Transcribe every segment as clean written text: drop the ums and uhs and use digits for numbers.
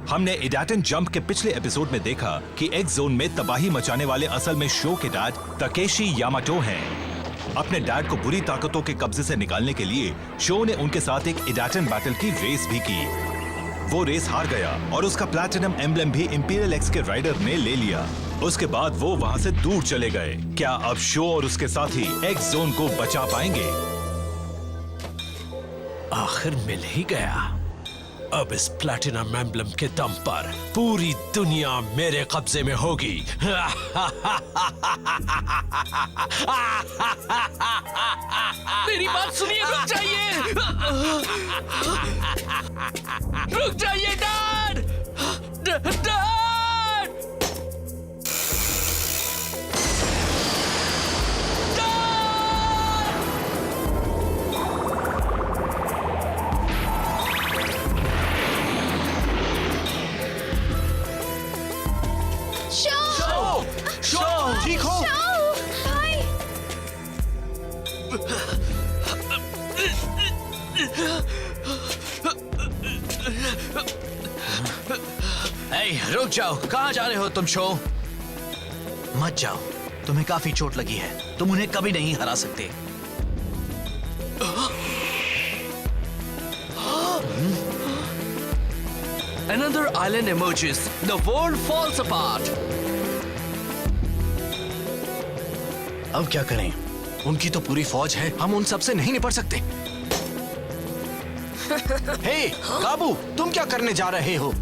हमने इडाटन जंप के पिछले एपिसोड में देखा कि एक्स जोन में तबाही मचाने वाले असल में शो के डैड तकेशी यामाटो हैं। अपने डैड को बुरी ताकतों के कब्जे से निकालने के लिए शो ने उनके साथ एक इडाटन बैटल की रेस भी की। वो रेस हार गया और उसका प्लैटिनम एम्ब्लेम भी इंपीरियल एक्स के राइडर ने ले लिया। उसके बाद वो वहां से दूर चले गए। क्या अब शो और उसके साथी एक्स जोन को बचा पाएंगे? आखिर मिल ही गया। अब इस प्लैटिनम एम्ब्लेम के दम पर पूरी दुनिया मेरे कब्जे में होगी। मेरी बात सुनिए, रुक जाइए। रुक जाइए डैड। डैड। ठीक हो? रुक जाओ, कहाँ जा रहे हो तुम शो? मत जाओ, तुम्हें काफी चोट लगी है, तुम उन्हें कभी नहीं हरा सकते। Another island emerges. The world falls apart. अब क्या करें? उनकी तो पूरी फौज है, हम उन सब से नहीं निपट सकते। हे, काबू, तुम क्या करने जा रहे हो?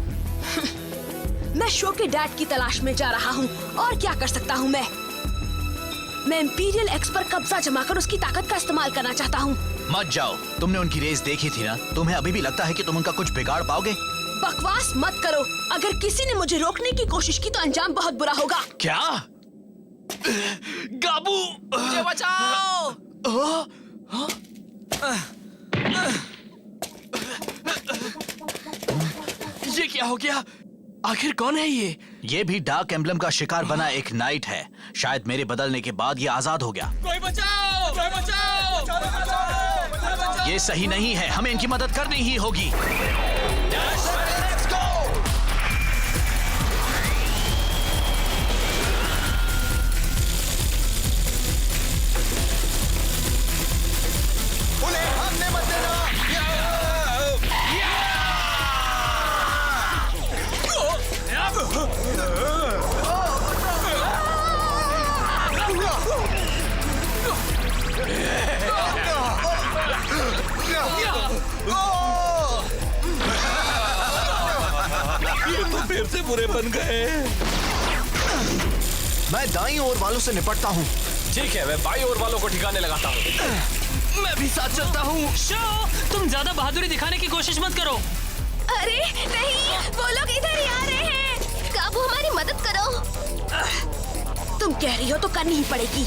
मैं शो के डैड की तलाश में जा रहा हूँ। और क्या कर सकता हूँ मैं इंपीरियल एक्स पर कब्जा जमाकर उसकी ताकत का इस्तेमाल करना चाहता हूँ। मत जाओ, तुमने उनकी रेस देखी थी ना? तुम्हें अभी भी लगता है कि तुम उनका कुछ बिगाड़ पाओगे? बकवास मत करो। अगर किसी ने मुझे रोकने की कोशिश की तो अंजाम बहुत बुरा होगा। क्या? गाबू, मुझे बचाओ। ये क्या हो गया? आखिर कौन है ये? ये भी डार्क एम्ब्लम का शिकार बना एक नाइट है। शायद मेरे बदलने के बाद ये आजाद हो गया। कोई बचाओ! कोई बचाओ! ये सही नहीं है, हमें इनकी मदद करनी ही होगी। फिर से बुरे बन गए। मैं दाईं ओर वालों से निपटता हूँ। ठीक है, मैं बाईं ओर वालों को ठिकाने लगाता हूँ। मैं भी साथ चलता हूँ। शो, तुम ज्यादा बहादुरी दिखाने की कोशिश मत करो। अरे नहीं, वो लोग इधर ही आ रहे हैं। काबू, हमारी मदद करो। तुम कह रही हो तो करनी ही पड़ेगी।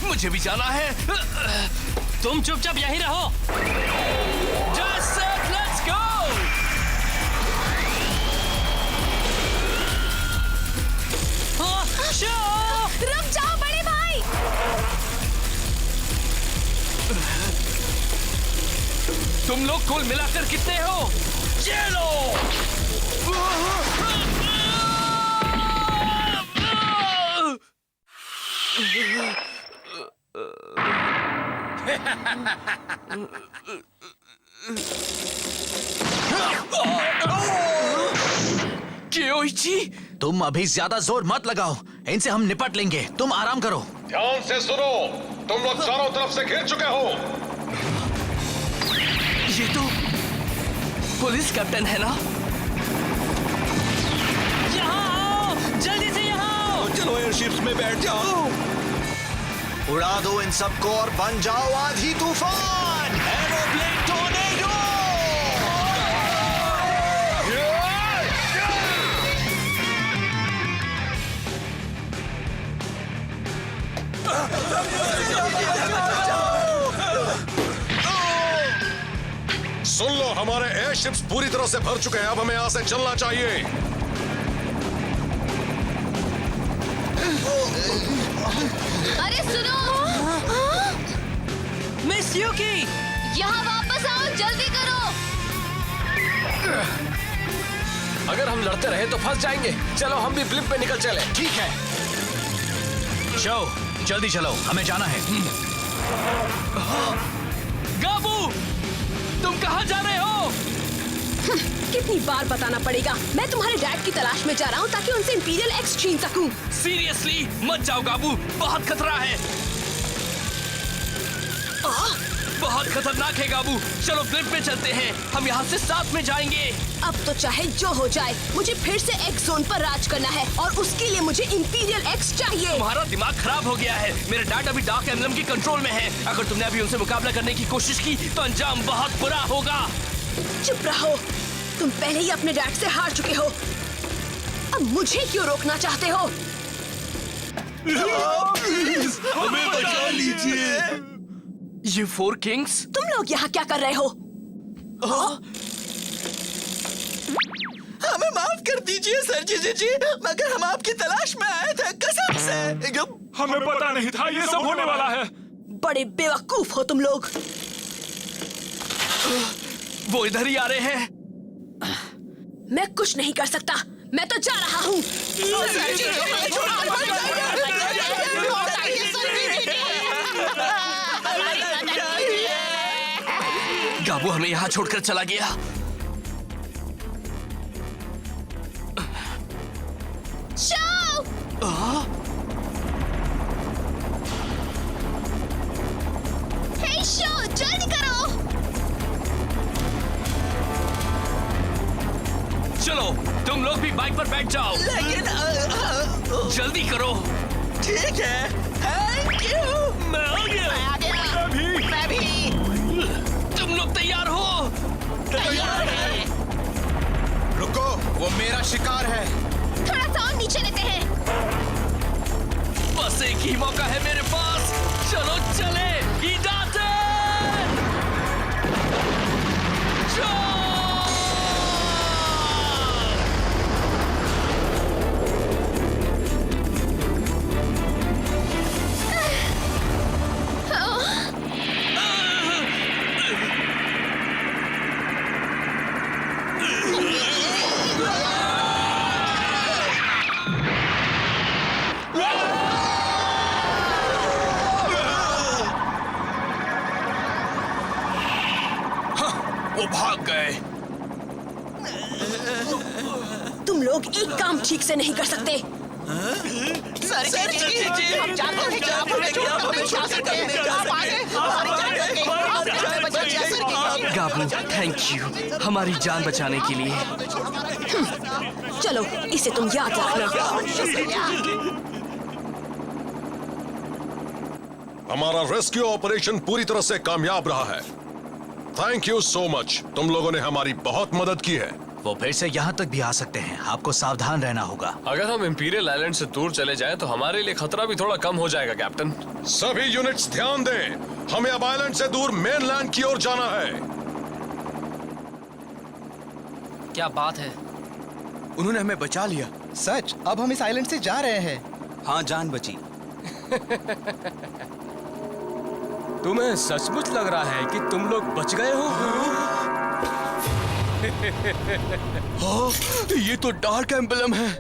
मुझे भी जाना है। तुम चुपचाप यहीं रहो। Just let's go! शो, रुक जाओ बड़े भाई। तुम लोग कुल मिलाकर कितने हो? ये लो! क्योइची, तुम अभी ज्यादा जोर मत लगाओ, इनसे हम निपट लेंगे। तुम आराम करो। ध्यान से सुनो, तुम लोग चारों तरफ से घिर चुके हो। ये तो पुलिस कैप्टन है ना? यहाँ आओ, जल्दी से यहाँ आओ। चलो एयरशिप्स में बैठ जाओ। उड़ा दो इन सबको और बन जाओ आधी तूफान। Aeroplane tornado. स्पेसशिप्स पूरी तरह से भर चुके हैं, अब हमें यहाँ से चलना चाहिए। अरे सुनो, मिस यूकी, यहाँ वापस आओ, जल्दी करो। अगर हम लड़ते रहे तो फंस जाएंगे। चलो हम भी ब्लिप पे निकल चले। ठीक है शो, जल्दी चलो, हमें जाना है। गाबू, तुम कहाँ जा रहे हो? कितनी बार बताना पड़ेगा, मैं तुम्हारे डैड की तलाश में जा रहा हूँ ताकि उनसे इंपीरियल एक्स छीन सकूं। सीरियसली मत जाओ गाबू, बहुत खतरा है। बहुत खतरनाक है गाबू। चलो ब्लिप पे चलते हैं, हम यहाँ से साथ में जाएंगे। अब तो चाहे जो हो जाए, मुझे फिर से एक्स जोन पर राज करना है और उसके लिए मुझे इंपीरियल एक्स चाहिए। तुम्हारा दिमाग खराब हो गया है। मेरे डैड अभी डार्क एम्बलम की कंट्रोल में है। अगर तुमने अभी उनसे मुकाबला करने की कोशिश की तो अंजाम बहुत बुरा होगा। चुप रहो, तुम पहले ही अपने डैड से हार चुके हो, अब मुझे क्यों रोकना चाहते हो? हमें बचा लीजिए। ये फोर किंग्स? तुम लोग यहाँ क्या कर रहे हो? हमें माफ कर दीजिए सर जी, मगर हम आपकी तलाश में आए थे, कसम से। हमें पता नहीं था ये सब होने वाला है। बड़े बेवकूफ हो तुम लोग। वो इधर ही आ रहे हैं। मैं कुछ नहीं कर सकता, मैं तो जा रहा हूँ। गाबू हमें यहाँ छोड़कर चला गया। शो! हे शो, जल्दी करो। चलो तुम लोग भी बाइक पर बैठ जाओ। लेकिन जल्दी करो। ठीक है, थैंक यू। मैं आ गया। मैं भी। तुम लोग तैयार हो? तैयार है। रुको, वो मेरा शिकार है। थोड़ा सा और नीचे लेते हैं। बस एक ही मौका है मेरे पास। चलो चले। वो भाग गए। तुम लोग एक काम ठीक से नहीं कर सकते। सर जी, हम जानते हैं कि आप हमें छोड़कर नहीं जा सकते। आप आगे हमारी जान बचाएंगे। आप हमें बचाइए सर जी। गाबू, थैंक यू हमारी जान बचाने के लिए। चलो, इसे तुम याद रखना। शुक्रिया। हमारा रेस्क्यू ऑपरेशन पूरी तरह से कामयाब रहा है। थैंक यू सो मच, तुम लोगों ने हमारी बहुत मदद की है। वो फिर से यहाँ तक भी आ सकते हैं, आपको सावधान रहना होगा। अगर हम इंपीरियल आइलैंड से दूर चले जाएं तो हमारे लिए खतरा भी थोड़ा कम हो जाएगा कैप्टन। सभी यूनिट्स ध्यान दें, हमें अब आइलैंड से दूर मेनलैंड की ओर जाना है। क्या बात है? उन्होंने हमें बचा लिया। सच, अब हम इस आइलैंड से जा रहे हैं। हाँ, जान बची। तुम्हें सचमुच लग रहा है कि तुम लोग बच गए हो? ये तो डार्क एम्बलम है।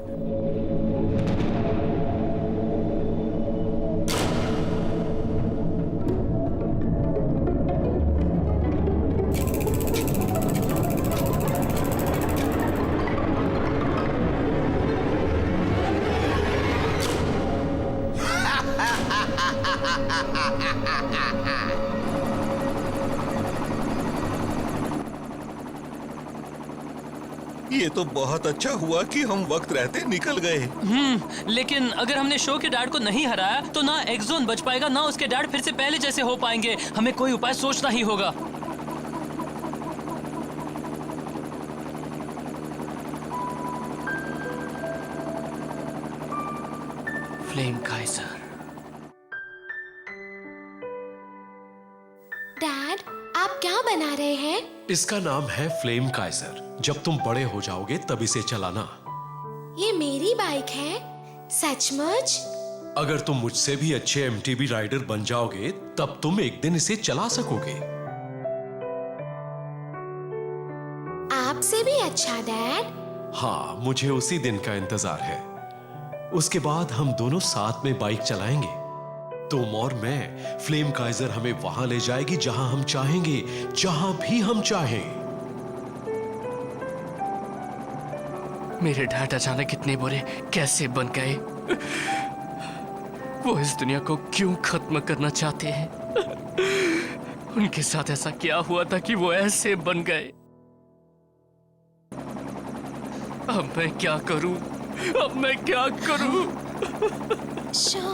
ये तो बहुत अच्छा हुआ कि हम वक्त रहते निकल गए। लेकिन अगर हमने शो के डैड को नहीं हराया तो ना एक्सोन बच पाएगा, ना उसके डैड फिर से पहले जैसे हो पाएंगे। हमें कोई उपाय सोचना ही होगा। Flame Kaizer. डैड, आप क्या बना रहे हैं? इसका नाम है फ्लेम काइजर। जब तुम बड़े हो जाओगे तब इसे चलाना। ये मेरी बाइक है? सचमुच? अगर तुम मुझसे भी अच्छे एमटीबी राइडर बन जाओगे तब तुम एक दिन इसे चला सकोगे। आपसे भी अच्छा डैड? हाँ, मुझे उसी दिन का इंतजार है। उसके बाद हम दोनों साथ में बाइक चलाएंगे। तुम और मैं। फ्लेम काइजर हमें वहां ले जाएगी जहां हम चाहेंगे, जहां भी हम चाहें। मेरे डैड अचानक इतने बुरे कैसे बन गए? वो इस दुनिया को क्यों खत्म करना चाहते हैं? उनके साथ ऐसा क्या हुआ था कि वो ऐसे बन गए? अब मैं क्या करूं? अब मैं क्या करूं? शो।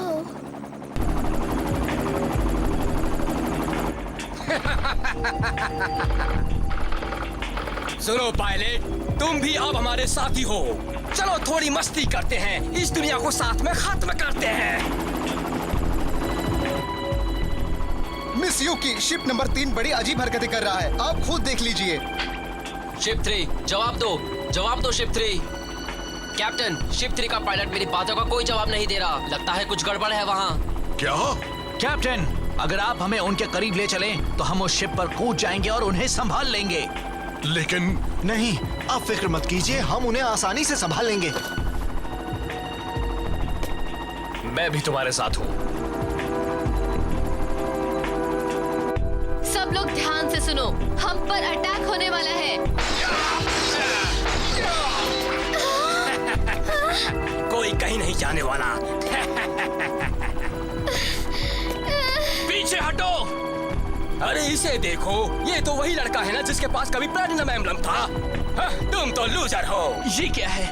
सुनो पायलट, तुम भी अब हमारे साथी हो। चलो थोड़ी मस्ती करते हैं, इस दुनिया को साथ में खत्म करते हैं। मिस यूकी, शिप नंबर 3 बड़ी अजीब हरकतें कर रहा है, आप खुद देख लीजिए। शिप 3, जवाब दो शिप 3। कैप्टन, शिप 3 का पायलट मेरी बातों का कोई जवाब नहीं दे रहा। लगता है कुछ गड़बड़ है वहाँ। क्या? कैप्टन, अगर आप हमें उनके करीब ले चलें, तो हम उस शिप पर कूद जाएंगे और उन्हें संभाल लेंगे। लेकिन नहीं, आप फिक्र मत कीजिए, हम उन्हें आसानी से संभाल लेंगे। मैं भी तुम्हारे साथ हूँ। सब लोग ध्यान से सुनो, हम पर अटैक होने वाला है। कोई कहीं नहीं जाने वाला। पीछे हटो। अरे इसे देखो, ये तो वही लड़का है ना जिसके पास कभी प्लैटिनम एम्बलम था। तुम तो लूजर हो। ये क्या है?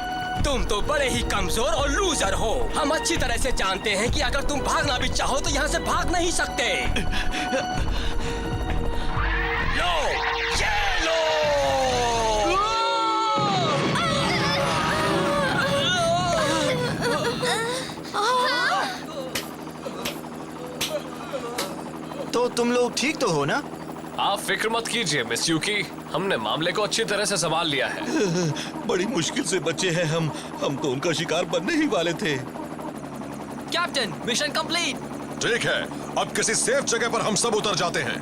तुम तो बड़े ही कमजोर और लूजर हो। हम अच्छी तरह से जानते हैं कि अगर तुम भागना भी चाहो तो यहाँ से भाग नहीं सकते। लो, ये लो। तो तुम लोग ठीक तो हो ना? आप फिक्र मत कीजिए मिस यूकी, हमने मामले को अच्छी तरह से संभाल लिया है। बड़ी मुश्किल से बचे हैं हम तो उनका शिकार बनने ही वाले थे। Captain, mission complete. ठीक है, अब किसी सेफ जगह पर हम सब उतर जाते हैं।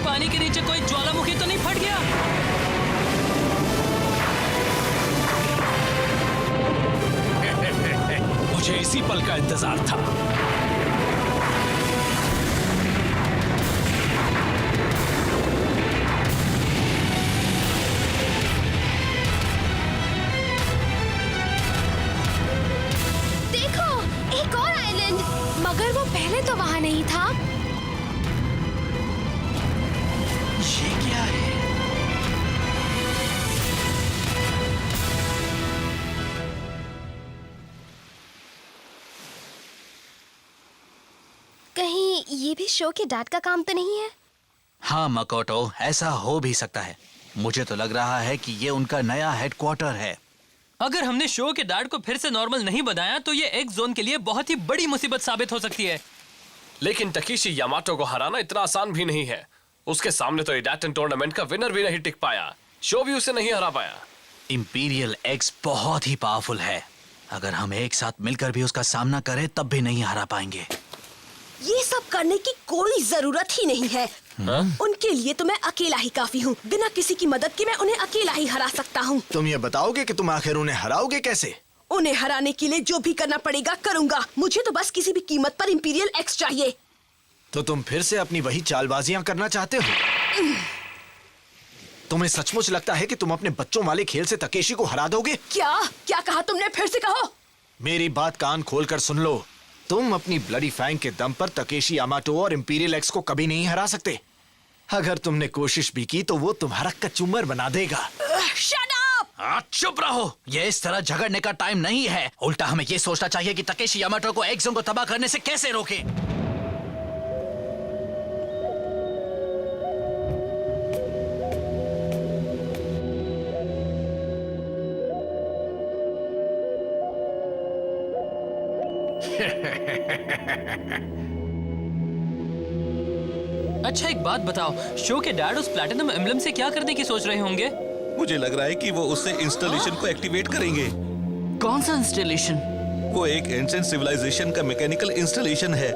पानी के नीचे कोई ज्वालामुखी तो नहीं फट गया? मुझे इसी पल का इंतजार था। देखो, एक और आइलैंड, मगर वो पहले तो वहां नहीं था। ये क्या है? कहीं ये भी शो के डैड का काम तो नहीं है? हाँ मकोटो, ऐसा हो भी सकता है। मुझे तो लग रहा है कि ये उनका नया हेडक्वार्टर है। अगर हमने शो के डैड को फिर से नॉर्मल नहीं बनाया तो ये एक्स जोन के लिए बहुत ही बड़ी मुसीबत साबित हो सकती है। लेकिन तकीशी यामाटो को हराना इतना आसान भी नहीं है। उसके सामने तो एडाटन टूर्नामेंट का विनर भी नहीं टिक पाया, शो भी उसे नहीं हरा पाया। इंपीरियल एक्स बहुत ही पावरफुल है। अगर हम एक साथ मिलकर भी उसका सामना करें तब भी नहीं हरा पाएंगे। ये सब करने की कोई जरूरत ही नहीं है। उनके लिए तो मैं अकेला ही काफी हूँ। बिना किसी की मदद के मैं उन्हें अकेला ही हरा सकता हूँ। तुम ये बताओगे कि तुम आखिर उन्हें हराओगे कैसे? उन्हें हराने के लिए जो भी करना पड़ेगा करूँगा। मुझे तो बस किसी भी कीमत पर इंपीरियल एक्स चाहिए। तो तुम फिर से अपनी वही चालबाजियां करना चाहते हो? तुम्हें सचमुच लगता है कि तुम अपने बच्चों वाले खेल से तकेशी को हरा दोगे? क्या कहा तुमने? फिर से कहो। मेरी बात कान खोलकर सुन लो। तुम अपनी ब्लडी फैंग के दम पर तकेशी यामाटो और इंपीरियल एक्स को कभी नहीं हरा सकते। अगर तुमने कोशिश भी की तो वो तुम्हारा कचूमर बना देगा। Shut up! चुप रहो। ये इस तरह झगड़ने का टाइम नहीं है। उल्टा हमें ये सोचना चाहिए कि तकेशी यामाटो को एक्स जोन को तबाह करने से कैसे रोकें। अच्छा एक बात बताओ, शो के डैड उस प्लैटिनम एम्बलम से क्या करने की सोच रहे होंगे? मुझे लग रहा है कि वो उससे इंस्टॉलेशन को एक्टिवेट करेंगे। कौन सा इंस्टॉलेशन? वो एक एंशिएंट सिविलाइजेशन का मैकेनिकल इंस्टॉलेशन है।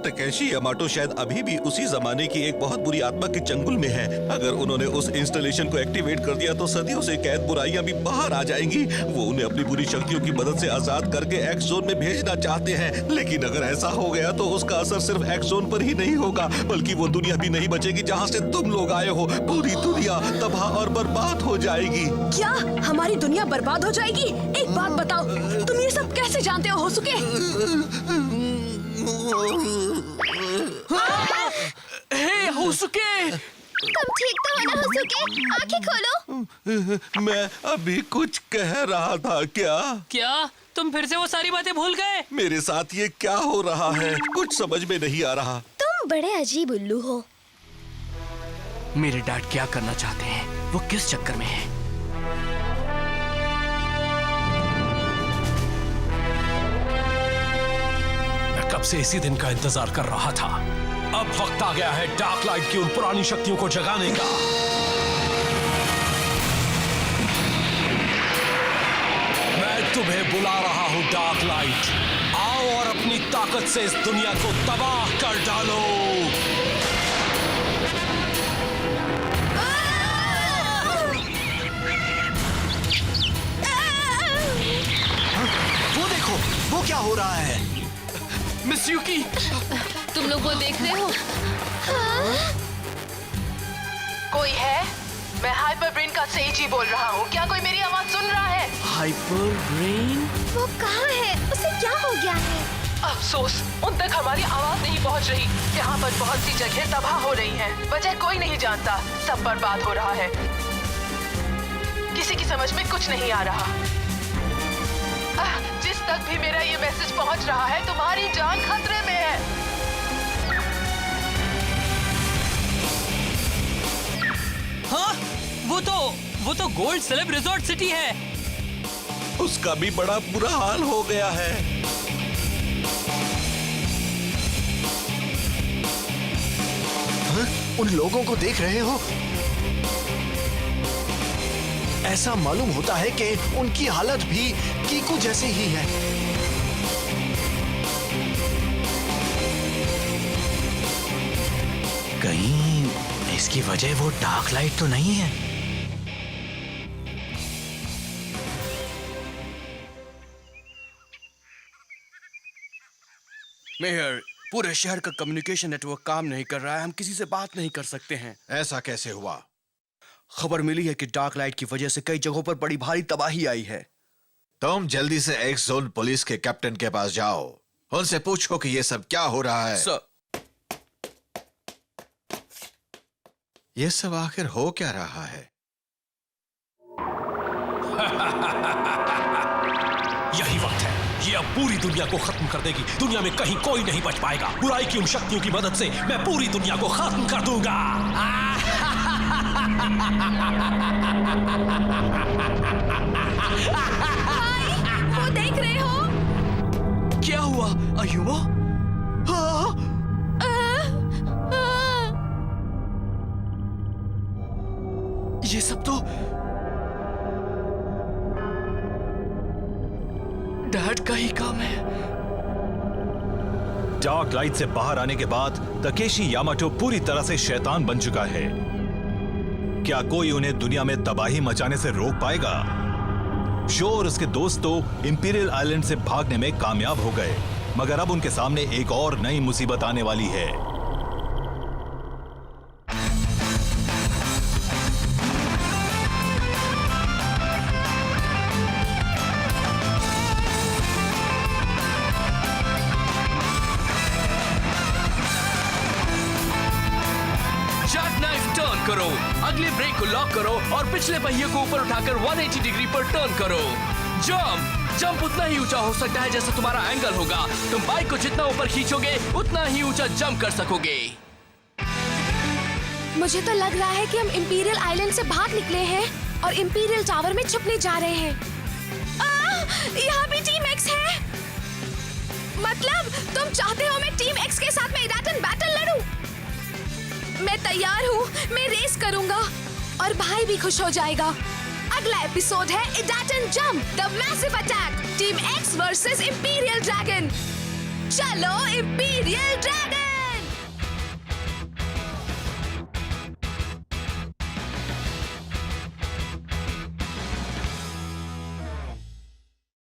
तकेशी यामाटो शायद अभी भी उसी जमाने की एक बहुत बुरी आत्मा के चंगुल में है। अगर उन्होंने उस इंस्टॉलेशन को एक्टिवेट कर दिया तो सदियों से कैद बुराइयां भी बाहर आ जाएंगी। वो उन्हें अपनी बुरी शक्तियों की मदद से आजाद करके एक्स जोन में भेजना चाहते हैं। लेकिन अगर ऐसा हो गया तो उसका असर सिर्फ एक्स जोन पर ही नहीं होगा, बल्कि वो दुनिया भी नहीं बचेगी जहाँ से तुम लोग आए हो। पूरी दुनिया तबाह और बर्बाद हो जाएगी। क्या हमारी दुनिया बर्बाद हो जाएगी? एक बात बताओ, तुम ये सब कैसे जानते हो होसुके? हे होसुके! तुम ठीक तो हो ना होसुके? आंखें खोलो। मैं अभी कुछ कह रहा था। क्या तुम फिर से वो सारी बातें भूल गए? मेरे साथ ये क्या हो रहा है? कुछ समझ में नहीं आ रहा। तुम बड़े अजीब उल्लू हो। मेरे डैड क्या करना चाहते हैं? वो किस चक्कर में है? कब से इसी दिन का इंतजार कर रहा था। अब वक्त आ गया है डार्क लाइट की उन पुरानी शक्तियों को जगाने का। मैं तुम्हें बुला रहा हूं डार्क लाइट। आओ और अपनी ताकत से इस दुनिया को तबाह कर डालो। वो देखो, वो क्या हो रहा है? मिस युकी, तुम लोग वो देख रहे हो? कोई है? मैं हाइपर ब्रेन का सेजी बोल रहा हूँ। क्या कोई मेरी आवाज सुन रहा है? Hyper brain? वो कहाँ है? उसे क्या हो गया है? अफसोस, उन तक हमारी आवाज नहीं पहुँच रही। यहाँ पर बहुत सी जगह तबाह हो रही हैं। वजह कोई नहीं जानता। सब बर्बाद हो रहा है। किसी की समझ में कुछ नहीं आ रहा। जिस तक भी मेरा ये मैसेज पहुंच रहा है, तुम्हारी जान खतरे में है। हाँ, वो तो गोल्ड सेलेब रिजॉर्ट सिटी है। उसका भी बड़ा बुरा हाल हो गया है। उन लोगों को देख रहे हो? ऐसा मालूम होता है कि उनकी हालत भी कीकू जैसे ही है। कहीं इसकी वजह वो डार्क लाइट तो नहीं है? मेयर, पूरे शहर का कम्युनिकेशन नेटवर्क काम नहीं कर रहा है। हम किसी से बात नहीं कर सकते हैं। ऐसा कैसे हुआ? खबर मिली है कि डार्क लाइट की वजह से कई जगहों पर बड़ी भारी तबाही आई है। तुम जल्दी से एक्स जोन पुलिस के कैप्टन के पास जाओ। उनसे पूछो कि ये सब क्या हो रहा है। सर, ये सब आखिर हो क्या रहा है? यही वक्त है। ये अब पूरी दुनिया को खत्म कर देगी। दुनिया में कहीं कोई नहीं बच पाएगा। बुराई की उन शक्तियों की मदद से मैं पूरी दुनिया को खत्म कर दूंगा। वो देख रहे हो? क्या हुआ अयुमा? ये सब तो डैड का ही काम है। डार्क लाइट से बाहर आने के बाद तकेशी यामाटो पूरी तरह से शैतान बन चुका है। क्या कोई उन्हें दुनिया में तबाही मचाने से रोक पाएगा? शो और उसके दोस्त तो इंपीरियल आइलैंड से भागने में कामयाब हो गए, मगर अब उनके सामने एक और नई मुसीबत आने वाली है। को लॉक करो और पिछले पहिए को ऊपर उठाकर 180 डिग्री पर टर्न करो। जंप उतना ही ऊंचा हो सकता है जैसा तुम्हारा एंगल होगा। तुम बाइक को जितना ऊपर खींचोगे उतना ही ऊंचा जंप कर सकोगे। मुझे तो लग रहा है कि हम इंपीरियल आइलैंड से भाग निकले हैं और इंपीरियल टावर में छुपने जा रहे हैं। यहाँ भी टीम एक्स है। मतलब तुम चाहते हो मैं टीम एक्स के साथ में इडाटन बैटल लड़ूं? मैं तैयार हूँ, मैं रेस करूंगा और भाई भी खुश हो जाएगा। अगला एपिसोड है Idaten jump the massive attack, team X versus Imperial Dragon. चलो इंपीरियल ड्रैगन।